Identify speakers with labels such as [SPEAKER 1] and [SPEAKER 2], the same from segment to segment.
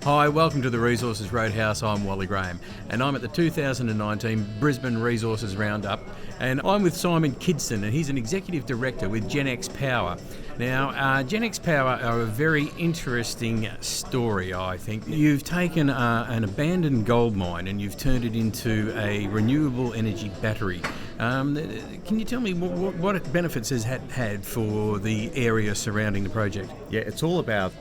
[SPEAKER 1] Hi, welcome to the Resources Roadhouse. I'm Wally Graham, and I'm at the 2019 Brisbane Resources Roundup, and I'm with Simon Kidston, and he's an Executive Director with Genex Power. Now, Genex Power are a very interesting story, I think. You've taken an abandoned gold mine and you've turned it into a renewable energy battery. Can you tell me what benefits has had for the area surrounding the project?
[SPEAKER 2] Yeah, it's all about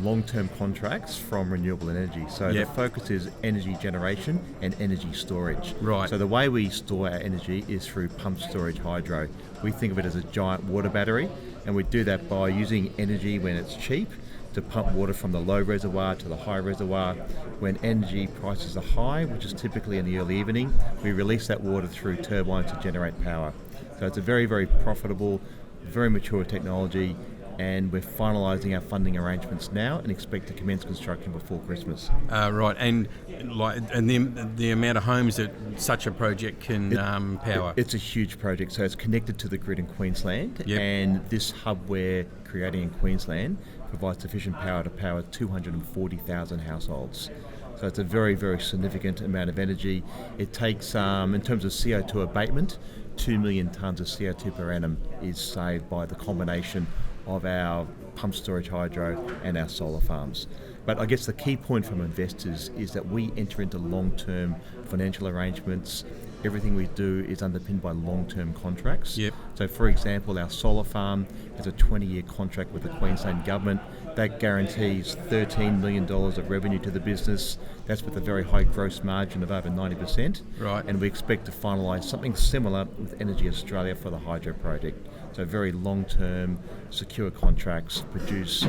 [SPEAKER 2] long-term contracts from renewable energy. So the focus is energy generation and energy storage.
[SPEAKER 1] Right.
[SPEAKER 2] So the way we store our energy is through pumped storage hydro. We think of it as a giant water battery, and we do that by using energy when it's cheap to pump water from the low reservoir to the high reservoir. When energy prices are high, which is typically in the early evening, we release that water through turbines to generate power. So it's a very, very profitable, very mature technology, and we're finalising our funding arrangements now and expect to commence construction before Christmas.
[SPEAKER 1] Right, and the amount of homes that such a project can power.
[SPEAKER 2] It's a huge project, so it's connected to the grid in Queensland, and this hub we're creating in Queensland provides sufficient power to power 240,000 households. So it's a very, very significant amount of energy. It takes, in terms of CO2 abatement, 2 million tonnes of CO2 per annum is saved by the combination of our pumped storage hydro and our solar farms. But I guess the key point from investors is that we enter into long-term financial arrangements. Everything we do is underpinned by long-term contracts. So for example, our solar farm has a 20-year contract with the Queensland Government that guarantees $13 million of revenue to the business. That's with a very high gross margin of over 90%.
[SPEAKER 1] Right.
[SPEAKER 2] And we expect to finalise something similar with Energy Australia for the hydro project. So very long-term, secure contracts produce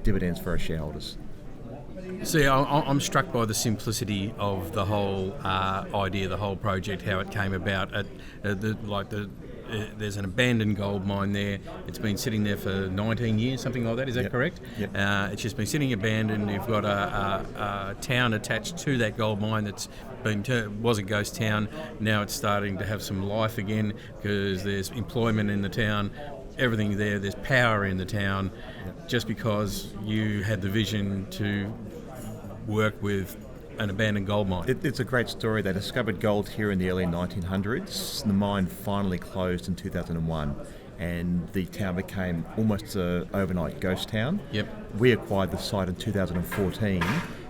[SPEAKER 2] dividends for our shareholders.
[SPEAKER 1] See, I'm struck by the simplicity of the whole idea, the whole project, how it came about. There's an abandoned gold mine there. It's been sitting there for 19 years, something like that. Is that correct?
[SPEAKER 2] Yep.
[SPEAKER 1] It's just been sitting abandoned. You've got a town attached to that gold mine that's was a ghost town. Now it's starting to have some life again because there's employment in the town. Everything there. There's power in the town. Just because you had the vision to work with an abandoned gold mine.
[SPEAKER 2] It's a great story. They discovered gold here in the early 1900s. The mine finally closed in 2001 and the town became almost an overnight ghost town. We acquired the site in 2014.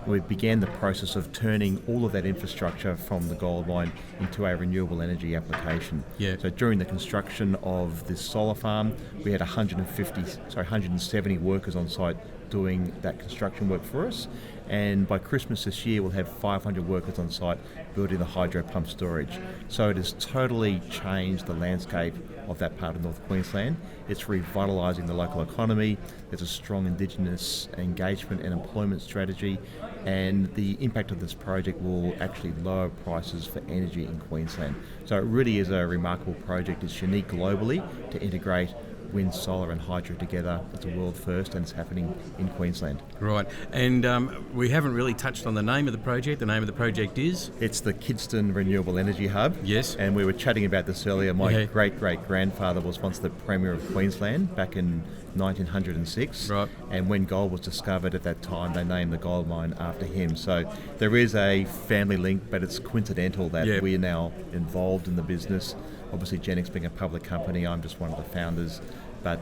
[SPEAKER 2] We began the process of turning all of that infrastructure from the gold mine into a renewable energy application. So during the construction of this solar farm, we had 170 workers on site doing that construction work for us. And by Christmas this year, we'll have 500 workers on site building the hydro pump storage. So it has totally changed the landscape of that part of North Queensland. It's revitalising the local economy. There's a strong Indigenous engagement and employment strategy, and the impact of this project will actually lower prices for energy in Queensland. So it really is a remarkable project. It's unique globally to integrate wind, solar and hydro together. It's a world first and it's happening in Queensland.
[SPEAKER 1] Right, and we haven't really touched on the name of the project. The name of the project is?
[SPEAKER 2] It's the Kidston Renewable Energy Hub.
[SPEAKER 1] Yes.
[SPEAKER 2] And we were chatting about this earlier. My great-great-grandfather was once the Premier of Queensland back in 1906.
[SPEAKER 1] Right.
[SPEAKER 2] And when gold was discovered at that time, they named the gold mine after him. So there is a family link, but it's coincidental that we are now involved in the business. Obviously, Genex being a public company, I'm just one of the founders. But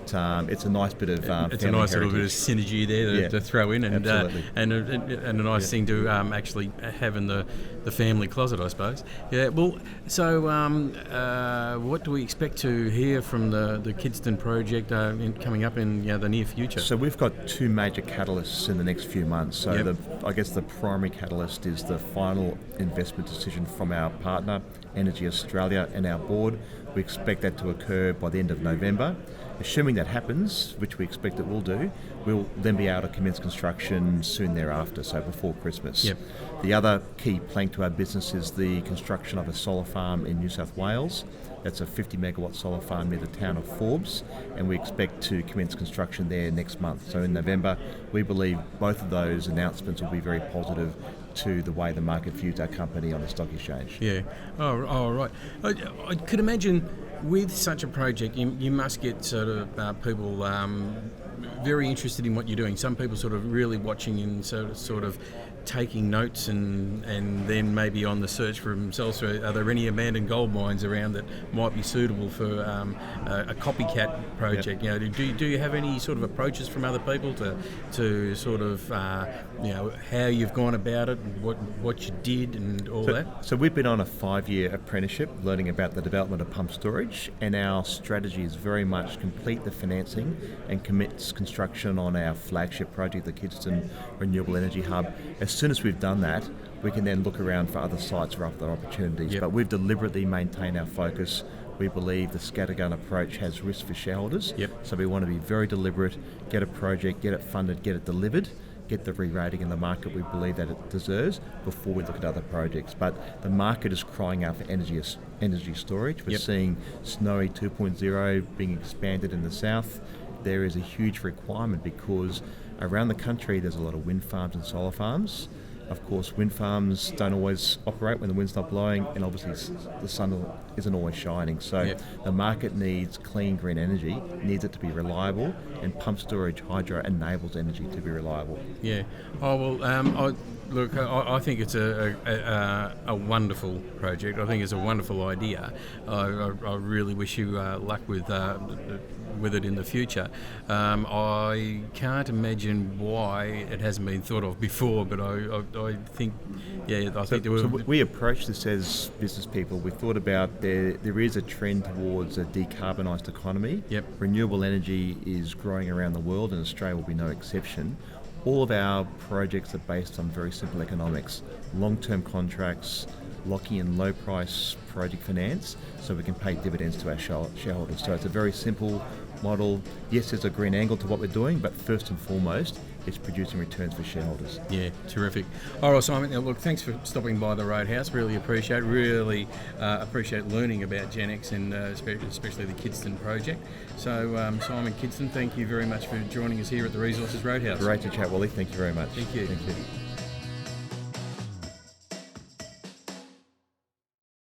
[SPEAKER 2] it's a nice bit of
[SPEAKER 1] it's a nice little bit of synergy there to throw in, and a nice thing to actually have in the family closet, I suppose. Yeah. Well, so what do we expect to hear from the Kidston project coming up in the near future?
[SPEAKER 2] So we've got two major catalysts in the next few months. So I guess the primary catalyst is the final investment decision from our partner, Energy Australia, and our board. We expect that to occur by the end of November. Assuming that happens, which we expect it will do, we'll then be able to commence construction soon thereafter, so before Christmas. The other key plank to our business is the construction of a solar farm in New South Wales. That's a 50 megawatt solar farm near the town of Forbes, and we expect to commence construction there next month. So in November, we believe both of those announcements will be very positive to the way the market views our company on the stock exchange.
[SPEAKER 1] Oh, right. I could imagine with such a project, you must get sort of people very interested in what you're doing. Some people sort of really watching and sort of taking notes and then maybe on the search for themselves. Are there any abandoned gold mines around that might be suitable for a copycat project?
[SPEAKER 2] Yep.
[SPEAKER 1] Do you have any sort of approaches from other people to sort of how you've gone about it, and what you did, and all that?
[SPEAKER 2] So we've been on a 5-year apprenticeship learning about the development of pump storage, and our strategy is very much complete the financing and commence construction on our flagship project, the Kidston Renewable Energy Hub. As soon as we've done that, we can then look around for other sites or other opportunities.
[SPEAKER 1] Yep.
[SPEAKER 2] But we've deliberately maintained our focus. We believe the scattergun approach has risk for shareholders.
[SPEAKER 1] Yep.
[SPEAKER 2] So we want to be very deliberate, get a project, get it funded, get it delivered, get the re-rating in the market we believe that it deserves before we look at other projects. But the market is crying out for energy storage. We're
[SPEAKER 1] Yep.
[SPEAKER 2] seeing Snowy 2.0 being expanded in the south. There is a huge requirement because around the country there's a lot of wind farms and solar farms. Of course, wind farms don't always operate when the wind's not blowing, and obviously the sun isn't always shining. So
[SPEAKER 1] Yep.
[SPEAKER 2] the market needs clean, green energy, needs it to be reliable, and pump storage hydro enables energy to be reliable.
[SPEAKER 1] Yeah. Oh well. I think it's a wonderful project. I think it's a wonderful idea. I really wish you luck with it in the future. I can't imagine why it hasn't been thought of before, but I think,
[SPEAKER 2] We approached this as business people. We thought about there is a trend towards a decarbonised economy.
[SPEAKER 1] Yep.
[SPEAKER 2] Renewable energy is growing around the world, and Australia will be no exception. All of our projects are based on very simple economics, long-term contracts, locking in low-price project finance, so we can pay dividends to our shareholders. So it's a very simple model. Yes, there's a green angle to what we're doing, but first and foremost, it's producing returns for shareholders.
[SPEAKER 1] Yeah, terrific. All right, Simon. Now, look, thanks for stopping by the Roadhouse. Really appreciate learning about Genex and especially the Kidston project. So, Simon Kidston, thank you very much for joining us here at the Resources Roadhouse.
[SPEAKER 2] Great to chat, Wally. Thank you very much.
[SPEAKER 1] Thank you.
[SPEAKER 2] Thank you.